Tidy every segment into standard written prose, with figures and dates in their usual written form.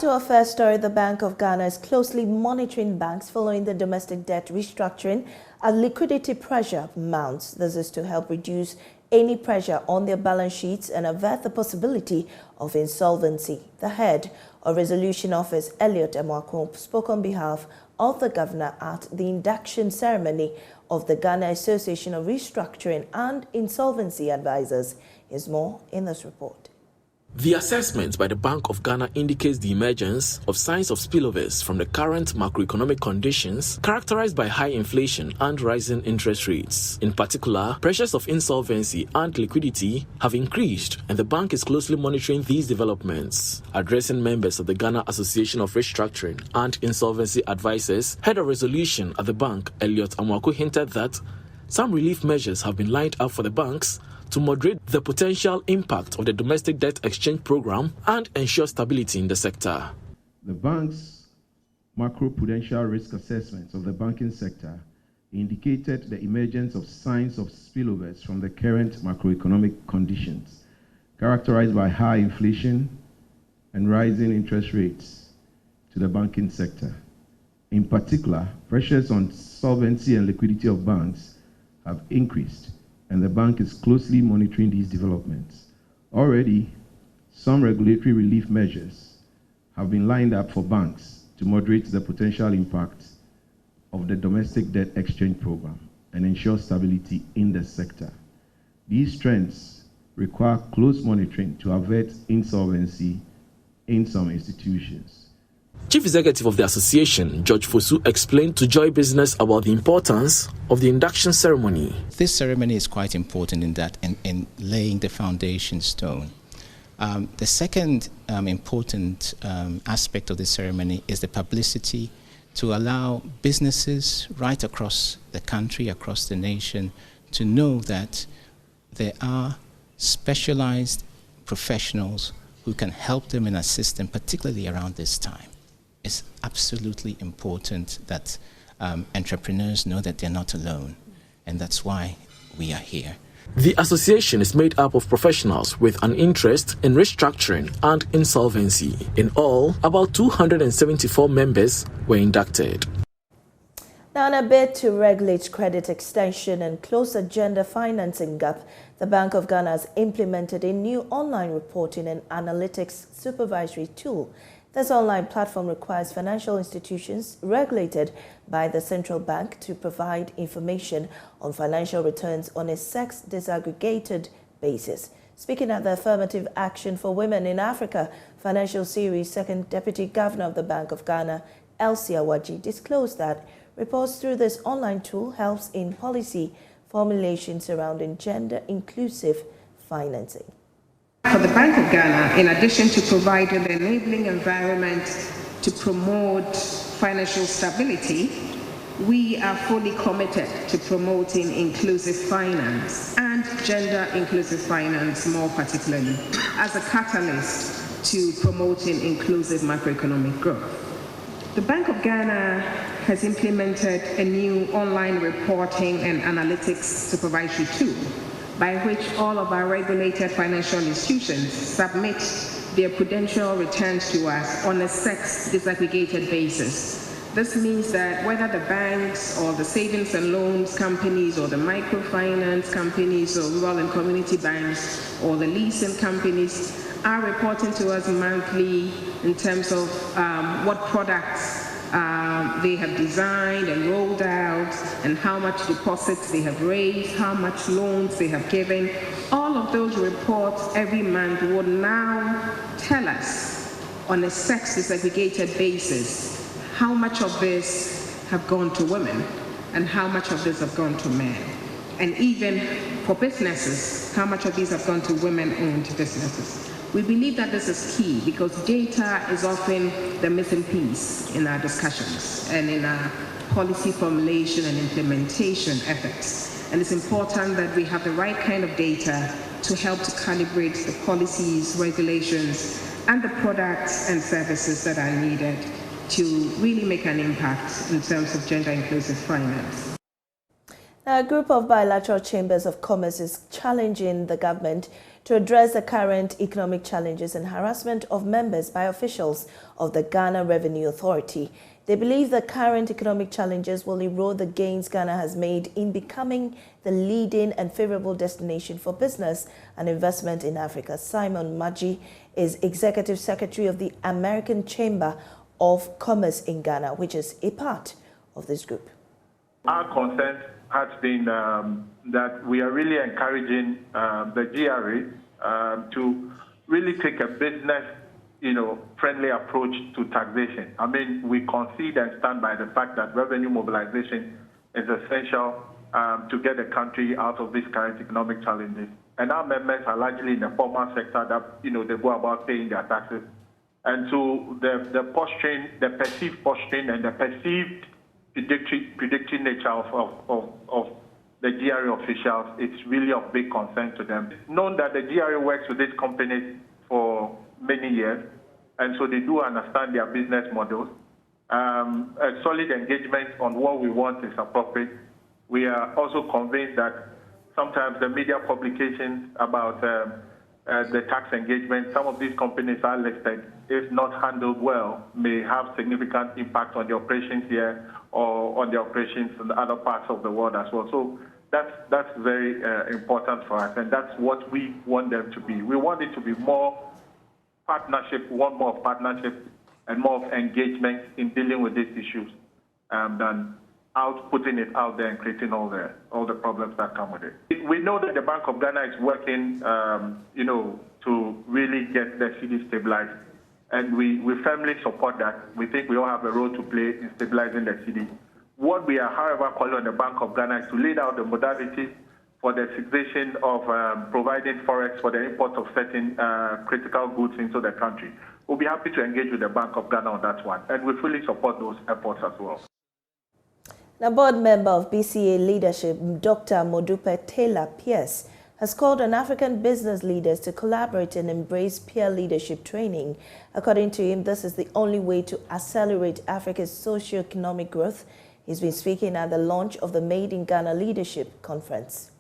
To our first story, the Bank of Ghana is closely monitoring banks following the domestic debt restructuring as liquidity pressure mounts. This is to help reduce any pressure on their balance sheets and avert the possibility of insolvency. The head of Resolution Office, Elliot Emuako, spoke on behalf of the governor at the induction ceremony of the Ghana Association of Restructuring and Insolvency Advisors. Here's more in this report. The assessment by the Bank of Ghana indicates the emergence of signs of spillovers from the current macroeconomic conditions characterized by high inflation and rising interest rates. In particular, pressures of insolvency and liquidity have increased, and the bank is closely monitoring these developments. Addressing members of the Ghana Association of Restructuring and Insolvency Advisors, head of resolution at the bank, Elliot Emuako, hinted that some relief measures have been lined up for the banks to moderate the potential impact of the domestic debt exchange program and ensure stability in the sector. The bank's macroprudential risk assessments of the banking sector indicated the emergence of signs of spillovers from the current macroeconomic conditions, characterized by high inflation and rising interest rates to the banking sector. In particular, pressures on solvency and liquidity of banks have increased, and the bank is closely monitoring these developments. Already, some regulatory relief measures have been lined up for banks to moderate the potential impact of the domestic debt exchange program and ensure stability in the sector. These trends require close monitoring to avert insolvency in some institutions. Chief Executive of the Association, George Fosu, explained to Joy Business about the importance of the induction ceremony. This ceremony is quite important in that, in laying the foundation stone. The second important aspect of the ceremony is the publicity to allow businesses right across the country, across the nation, to know that there are specialized professionals who can help them and assist them, particularly around this time. It's absolutely important that entrepreneurs know that they're not alone, and that's why we are here. The association is made up of professionals with an interest in restructuring and insolvency. In all, about 274 members were inducted. Now, in a bid to regulate credit extension and close the gender financing gap, the Bank of Ghana has implemented a new online reporting and analytics supervisory tool. This online platform requires financial institutions regulated by the central bank to provide information on financial returns on a sex disaggregated basis. Speaking at the Affirmative Action for Women in Africa Financial Series, Second Deputy Governor of the Bank of Ghana, Elsie Awaji, disclosed that reports through this online tool helps in policy formulation surrounding gender-inclusive financing. For the Bank of Ghana, in addition to providing the enabling environment to promote financial stability, we are fully committed to promoting inclusive finance and gender-inclusive finance more particularly as a catalyst to promoting inclusive macroeconomic growth. The Bank of Ghana has implemented a new online reporting and analytics supervisory tool by which all of our regulated financial institutions submit their prudential returns to us on a sex disaggregated basis. This means that whether the banks or the savings and loans companies or the microfinance companies or rural and community banks or the leasing companies are reporting to us monthly in terms of what products they have designed and rolled out, and how much deposits they have raised, how much loans they have given. All of those reports every month would now tell us on a sex disaggregated basis how much of this have gone to women and how much of this have gone to men. And even for businesses, how much of these have gone to women-owned businesses. We believe that this is key because data is often the missing piece in our discussions and in our policy formulation and implementation efforts. And it's important that we have the right kind of data to help to calibrate the policies, regulations, and the products and services that are needed to really make an impact in terms of gender-inclusive finance. A group of bilateral chambers of commerce is challenging the government to address the current economic challenges and harassment of members by officials of the Ghana Revenue Authority. They believe the current economic challenges will erode the gains Ghana has made in becoming the leading and favorable destination for business and investment in Africa. Simon Maggi is Executive Secretary of the American Chamber of Commerce in Ghana, which is a part of this group. Our concern has been that we are really encouraging the GRA to really take a business, friendly approach to taxation. I mean, we concede and stand by the fact that revenue mobilization is essential to get the country out of these current economic challenges. And our members are largely in the formal sector that, they go about paying their taxes. And so the posturing, the perceived posturing and the perceived predictory nature of the GRA officials, it's really of big concern to them. Known that the GRA works with these companies for many years, and so they do understand their business models. A solid engagement on what we want is appropriate. We are also convinced that sometimes the media publications about the tax engagement, some of these companies are listed, if not handled well, may have significant impact on the operations here or on the operations in other parts of the world as well. So that's very important for us, and that's what we want them to be. We want it to be more partnership, one more partnership and more of engagement in dealing with these issues than putting it out there and creating all the problems that come with it. We know that the Bank of Ghana is working, to really get the city stabilized, and we firmly support that. We think we all have a role to play in stabilizing the city. What we are, however, calling on the Bank of Ghana is to lay out the modalities for the cessation of providing forex for the import of certain critical goods into the country. We'll be happy to engage with the Bank of Ghana on that one, and we fully support those efforts as well. Now, board member of BCA leadership, Dr. Modupe Taylor Pierce, has called on African business leaders to collaborate and embrace peer leadership training. According to him, this is the only way to accelerate Africa's socio-economic growth. He's been speaking at the launch of the Made in Ghana Leadership Conference.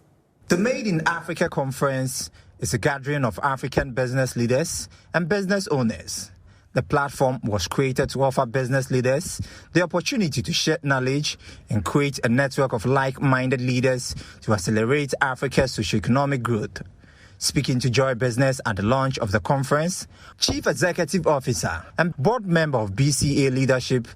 The Made in Africa Conference is a gathering of African business leaders and business owners. The platform was created to offer business leaders the opportunity to share knowledge and create a network of like-minded leaders to accelerate Africa's socio-economic growth. Speaking to Joy Business at the launch of the conference, Chief Executive Officer and Board Member of BCA Leadership,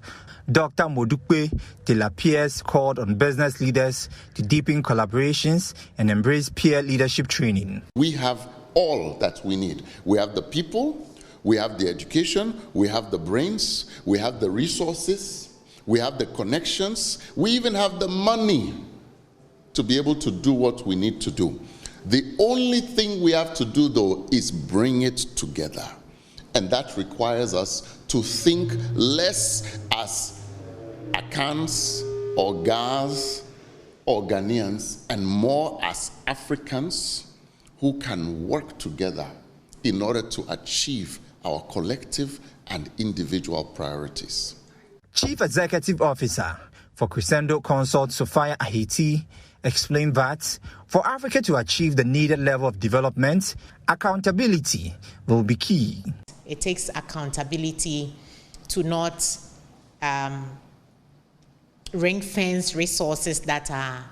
Dr. Modupe Taylor Pierce, called on business leaders to deepen collaborations and embrace peer leadership training. We have all that we need. We have the people, we have the education, we have the brains, we have the resources, we have the connections, we even have the money to be able to do what we need to do. The only thing we have to do, though, is bring it together. And that requires us to think less as Akans or Gas or Ghanaians and more as Africans who can work together in order to achieve our collective and individual priorities. Chief Executive Officer for Crescendo Consult Sophia Ahiti explained that for Africa to achieve the needed level of development, accountability will be key. It takes accountability to not ring-fence resources that are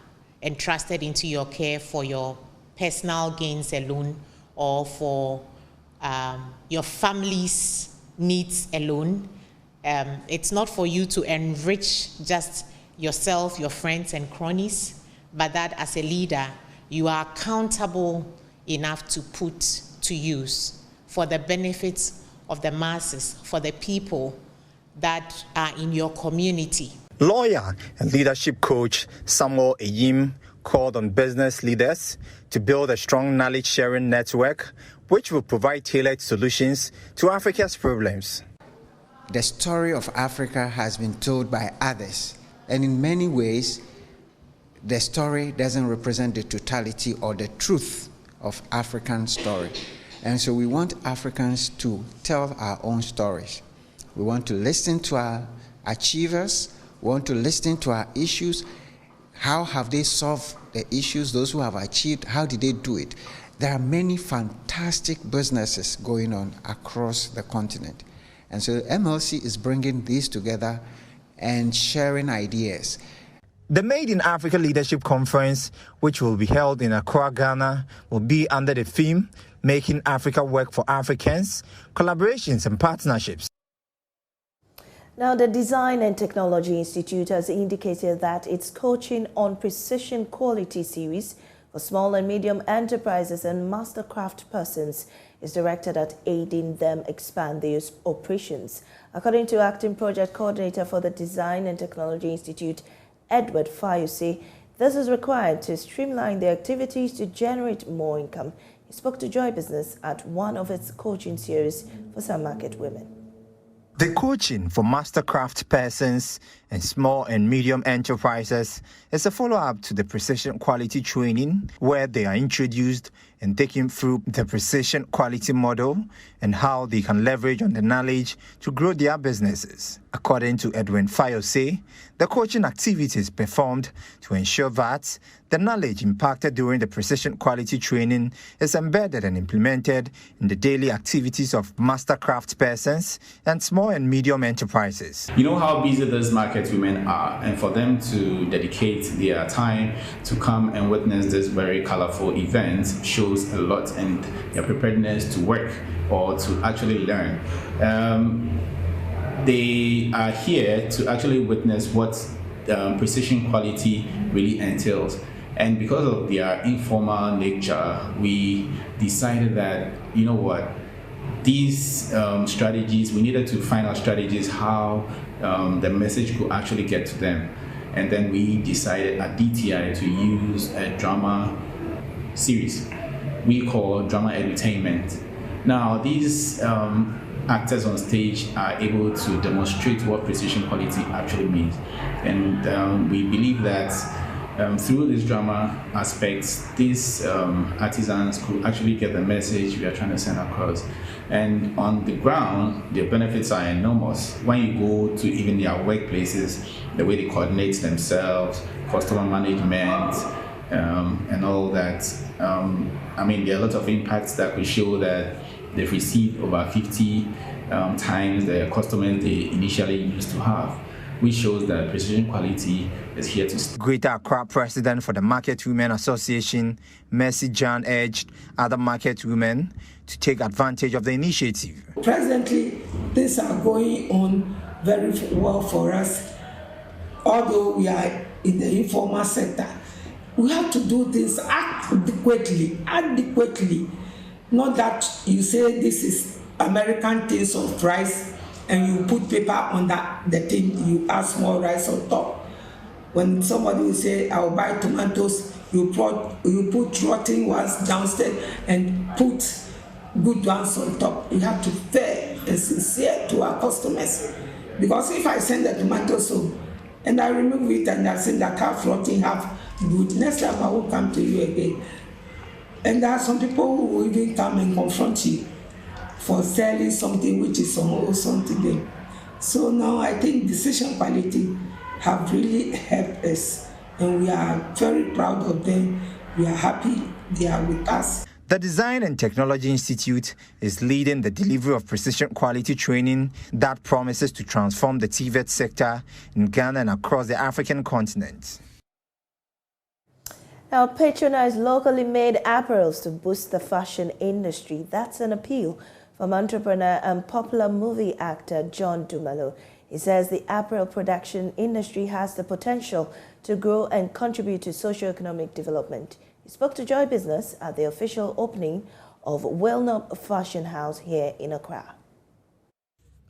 entrusted into your care for your personal gains alone or for your family's needs alone. It's not for you to enrich just yourself, your friends and cronies, but that as a leader, you are accountable enough to put to use for the benefits of the masses, for the people that are in your community. Lawyer and leadership coach Samuel Eyim called on business leaders to build a strong knowledge-sharing network which will provide tailored solutions to Africa's problems. The story of Africa has been told by others, and in many ways, the story doesn't represent the totality or the truth of African story. And so we want Africans to tell our own stories. We want to listen to our achievers. We want to listen to our issues. How have they solved the issues? Those who have achieved, how did they do it? There are many fantastic businesses going on across the continent. And so MLC is bringing these together and sharing ideas. The Made in Africa Leadership Conference, which will be held in Accra, Ghana, will be under the theme, Making Africa Work for Africans, Collaborations and Partnerships. Now, the Design and Technology Institute has indicated that its Coaching on Precision Quality series for small and medium enterprises and mastercraft persons is directed at aiding them expand their operations. According to Acting Project Coordinator for the Design and Technology Institute, Edward Fayose, this is required to streamline their activities to generate more income. He spoke to Joy Business at one of its coaching series for some market women. The coaching for mastercraft persons and small and medium enterprises is a follow-up to the precision quality training, where they are introduced and taken through the precision quality model and how they can leverage on the knowledge to grow their businesses. According to Edwin Fayose, the coaching activities performed to ensure that the knowledge imparted during the precision quality training is embedded and implemented in the daily activities of mastercraft persons and small and medium enterprises. You know how busy those market women are, and for them to dedicate their time to come and witness this very colorful event shows a lot, and their preparedness to work or to actually learn. They are here to actually witness what precision quality really entails. And because of their informal nature, we decided that, you know what, these strategies, we needed to find out strategies how the message could actually get to them. And then we decided at DTI to use a drama series we call drama edutainment. Now, these actors on stage are able to demonstrate what precision quality actually means. And we believe that through this drama aspects, these artisans could actually get the message we are trying to send across. And on the ground, the benefits are enormous. When you go to even their workplaces, the way they coordinate themselves, customer management, and all that. I mean, there are a lot of impacts that could show that they've received over 50 times the customers they initially used to have, which shows that precision quality is here to stay. Greater Accra President for the Market Women Association, Mercy Jan, urged other market women to take advantage of the initiative. Presently, things are going on very well for us. Although we are in the informal sector, we have to do things adequately. Not that you say this is American things of rice and you put paper on the thing, you add small rice on top. When somebody will say, I'll buy tomatoes, you put rotten ones downstairs and put good ones on top. You have to be fair and sincere to our customers. Because if I send the tomatoes home and I remove it and I send that half rotten, half good, next time I will come to you again. And there are some people who will even come and confront you for selling something which is something there. So now I think decision quality have really helped us, and we are very proud of them. We are happy they are with us. The Design and Technology Institute is leading the delivery of precision quality training that promises to transform the TVET sector in Ghana and across the African continent. Now, patronize locally made apparels to boost the fashion industry. That's an appeal from entrepreneur and popular movie actor John Dumelo. He says the apparel production industry has the potential to grow and contribute to socio-economic development. He spoke to Joy Business at the official opening of Wilnop Fashion House here in Accra.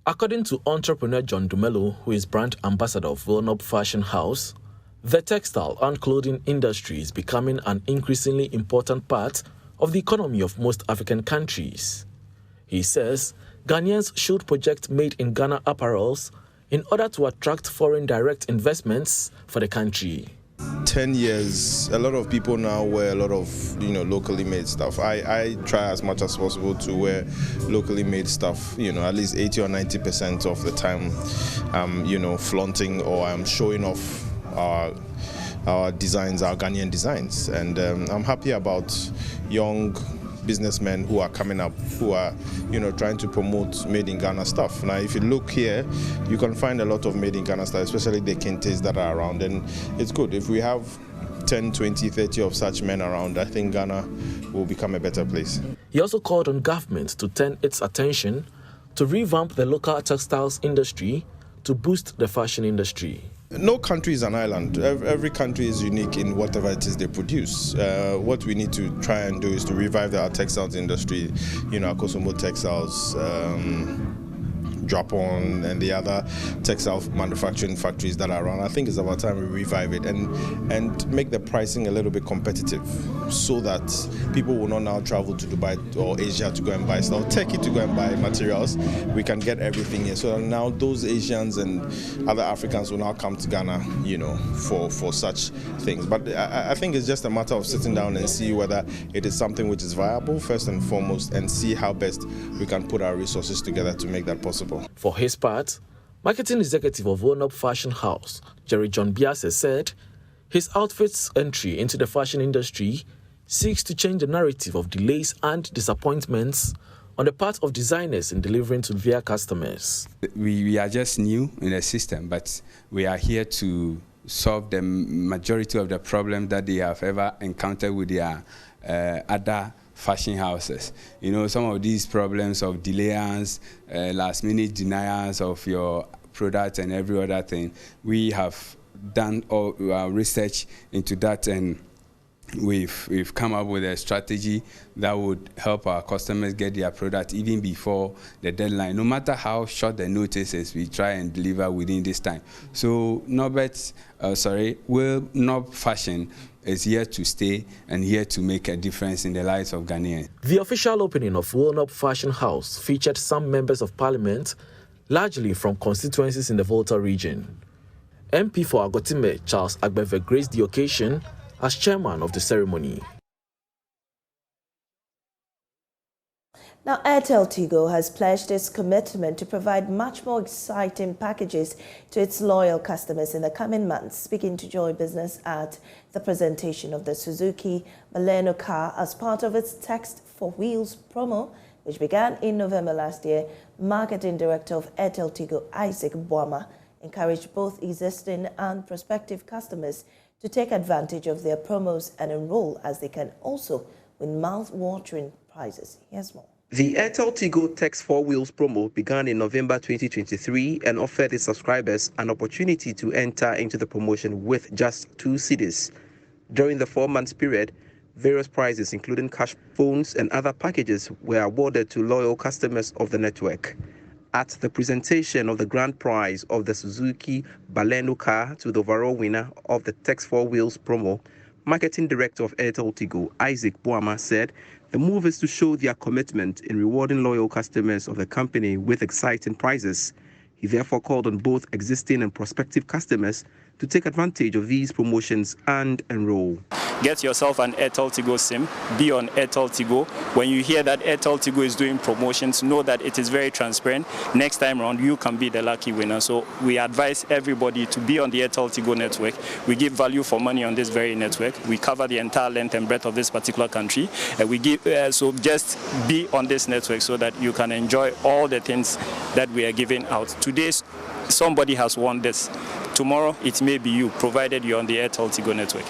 According to entrepreneur John Dumelo, who is brand ambassador of Wilnop Fashion House, the textile and clothing industry is becoming an increasingly important part of the economy of most African countries. He says Ghanaians should project made-in-Ghana apparels in order to attract foreign direct investments for the country. 10 years, a lot of people now wear a lot of, locally made stuff. I try as much as possible to wear locally made stuff, at least 80 or 90% of the time I'm, flaunting or I'm showing off our our designs, our Ghanaian designs. And I'm happy about young businessmen who are coming up, who are, trying to promote made in Ghana stuff. Now, if you look here, you can find a lot of made in Ghana stuff, especially the kentes that are around. And it's good. If we have 10, 20, 30 of such men around, I think Ghana will become a better place. He also called on government to turn its attention to revamp the local textiles industry to boost the fashion industry. No country is an island. Every country is unique in whatever it is they produce. What we need to try and do is to revive our textiles industry, Akosomo Textiles, Japon, and the other textile manufacturing factories that are around. I think it's about time we revive it and make the pricing a little bit competitive so that people will not now travel to Dubai or Asia to go and buy stuff, Turkey to go and buy materials. We can get everything here. So now those Asians and other Africans will now come to Ghana, for such things. But I think it's just a matter of sitting down and see whether it is something which is viable first and foremost, and see how best we can put our resources together to make that possible. For his part, marketing executive of One Up Fashion House, Jerry John Biase, said his outfit's entry into the fashion industry seeks to change the narrative of delays and disappointments on the part of designers in delivering to their customers. We are just new in the system, but we are here to solve the majority of the problems that they have ever encountered with their other fashion houses. Some of these problems of delays, last-minute denials of your product and every other thing, we have done all our research into that, and we've come up with a strategy that would help our customers get their product even before the deadline. No matter how short the notice is, we try and deliver within this time. So Nob Fashion is here to stay and here to make a difference in the lives of Ghanaians. The official opening of One Up Fashion House featured some members of parliament, largely from constituencies in the Volta region. MP for Agotime, Charles Agbeve, graced the occasion as chairman of the ceremony. Now, Airtel Tigo has pledged its commitment to provide much more exciting packages to its loyal customers in the coming months. Speaking to Joy Business at the presentation of the Suzuki Baleno car as part of its Text for Wheels promo, which began in November last year, Marketing Director of Airtel Tigo, Isaac Boama, encouraged both existing and prospective customers to take advantage of their promos and enroll, as they can also win mouth-watering prizes. Here's more. The Airtel Tigo Text 4 Wheels promo began in November 2023 and offered its subscribers an opportunity to enter into the promotion with just 2 cedis. During the 4-month period, various prizes, including cash, phones, and other packages, were awarded to loyal customers of the network. At the presentation of the grand prize of the Suzuki Baleno car to the overall winner of the Text 4 Wheels promo, Marketing Director of Airtel Tigo, Isaac Boama, said the move is to show their commitment in rewarding loyal customers of the company with exciting prizes. He therefore called on both existing and prospective customers to take advantage of these promotions and enroll. Get yourself an Airtel Tigo SIM, be on Airtel Tigo. When you hear that Airtel Tigo is doing promotions, know that it is very transparent. Next time around, you can be the lucky winner. So we advise everybody to be on the Airtel Tigo network. We give value for money on this very network. We cover the entire length and breadth of this particular country. So just be on this network so that you can enjoy all the things that we are giving out. Today, somebody has won this. Tomorrow, it may be you, provided you're on the Airtel Tigo network.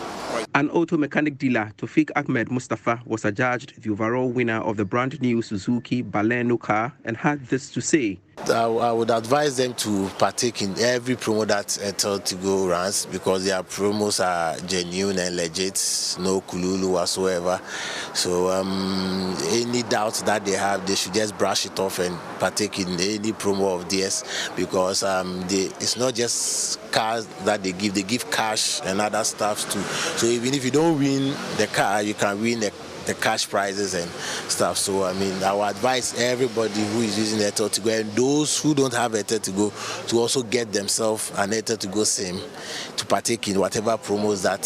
An auto mechanic dealer, Tofik Ahmed Mustafa, was adjudged the overall winner of the brand new Suzuki Baleno car and had this to say. I would advise them to partake in every promo that Airtel Tigo runs, because their promos are genuine and legit, no kululu whatsoever. So any doubts that they have, they should just brush it off and partake in any promo of theirs, because it's not just cars that they give cash and other stuff too. So even if you don't win the car, you can win the cash prizes and stuff. So I would advise everybody who is using Airtel Tigo and those who don't have Airtel Tigo to also get themselves an Airtel Tigo SIM to partake in whatever promos that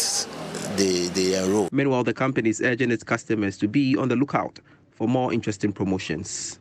they enroll. Meanwhile, the company is urging its customers to be on the lookout for more interesting promotions.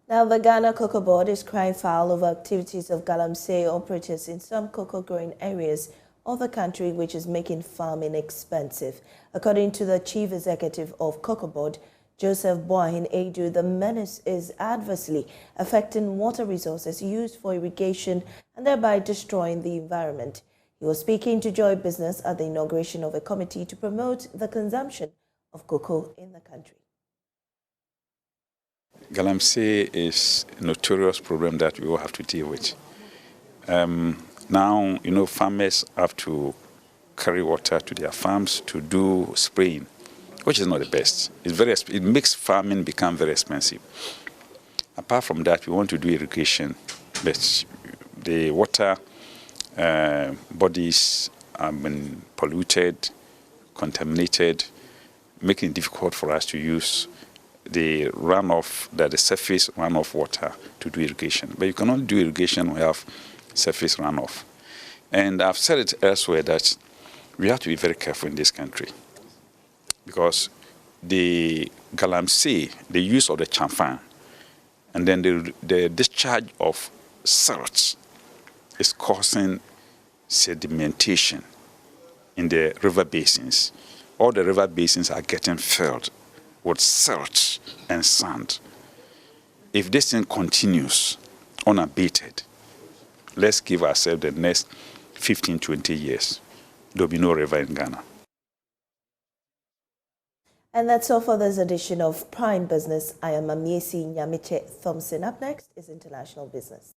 Now, the Ghana Cocoa Board is crying foul over activities of galamsey operators in some cocoa growing areas of the country, which is making farming expensive. According to the Chief Executive of Cocoa Board, Joseph Boahin Edu, the menace is adversely affecting water resources used for irrigation and thereby destroying the environment. He was speaking to Joy Business at the inauguration of a committee to promote the consumption of cocoa in the country. Galamsey is a notorious problem that we all have to deal with. Now, farmers have to carry water to their farms to do spraying, which is not the best. It makes farming become very expensive. Apart from that, we want to do irrigation, but the water bodies have been polluted, contaminated, making it difficult for us to use the runoff, the surface runoff water to do irrigation. But you cannot do irrigation when you have surface runoff. And I've said it elsewhere that we have to be very careful in this country because the galamsey, the use of the chamfan, and then the discharge of silt is causing sedimentation in the river basins. All the river basins are getting filled with silt and sand. If this thing continues unabated, let's give ourselves the next 15, 20 years. There will be no river in Ghana. And that's all for this edition of Prime Business. I am Maame Esi Nyamekye Thompson. Up next is International Business.